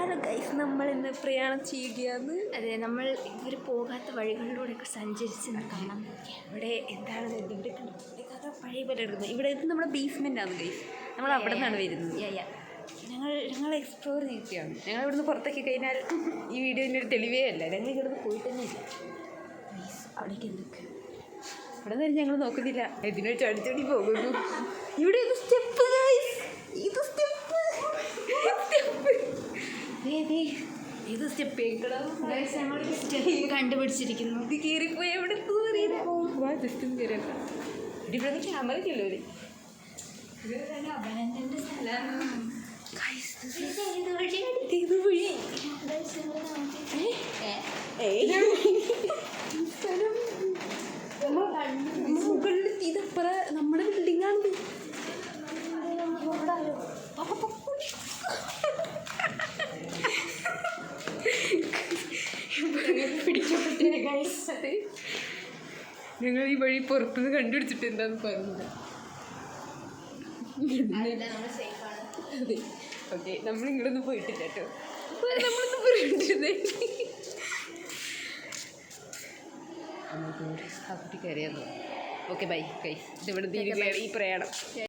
Hello guys, നമ്മൾ ഇന്ന് പ്രയാണം ചെയ്യുകയാണ്. അതെ, നമ്മൾ ഇതുവരെ പോകാത്ത വഴികളിലൂടെയൊക്കെ സഞ്ചരിച്ച് കാണാൻ പറ്റിയ ഇവിടെ എന്താണ് ഇവിടെ കഥ പഴയ പോലെ എടുക്കുന്നത്. ഇവിടെ ഇത് നമ്മുടെ ബേസ്മെൻ്റ് ആണ് ഗൈസ്. നമ്മൾ അവിടെ നിന്നാണ് വരുന്നത്. ഞങ്ങൾ എക്സ്പ്ലോർ ചെയ്യുകയാണ്. ഞങ്ങൾ ഇവിടുന്ന് പുറത്തേക്ക് കഴിഞ്ഞാൽ ഈ വീഡിയോൻ്റെ ഒരു തെളിവേ അല്ല. ഞങ്ങൾ ഇവിടുന്ന് പോയിട്ട് തന്നെ ഇല്ല ഗൈസ്. അവിടേക്ക് എന്തൊക്കെ ഇവിടെ നിന്ന് ഞങ്ങൾ നോക്കുന്നില്ല, ഇതിനെ ചടിച്ചടി പോകുന്നു. ഇവിടെ ഇത് സ്റ്റെപ്പ് ഗൈസ്, ഇത് സ്റ്റെപ്പ് ഇത് സ്റ്റെപ്പ് കണ്ടുപിടിച്ചിരിക്കുന്നു. ഇത് കയറിപ്പോയി എവിടെ ജസ്റ്റ് കയറിയല്ല. ഇവിടെ ക്യാമറ ഇല്ലല്ലോ. അഭിനന്ദന്റെ സ്ഥലമാണ്. മുകളിൽ ഇതപ്പുറ നമ്മുടെ ബിൽഡിങ്ങാണിത്. ഞങ്ങൾ ഈ വഴി പുറത്തുനിന്ന് കണ്ടുപിടിച്ചിട്ട് എന്താന്ന് പറഞ്ഞത്. അതെ, ഓക്കെ, നമ്മൾ ഇങ്ങോട്ടൊന്നും പോയിട്ടില്ല കേട്ടോ. നമ്മളൊന്നും പോയിട്ടിരുന്നേ. ആ കുട്ടി കയറിയാന്ന്. ഓക്കെ ബൈ ഗൈസ്, ഇതിവിടെ തീരുകയാണ് ഈ പ്രയാണം.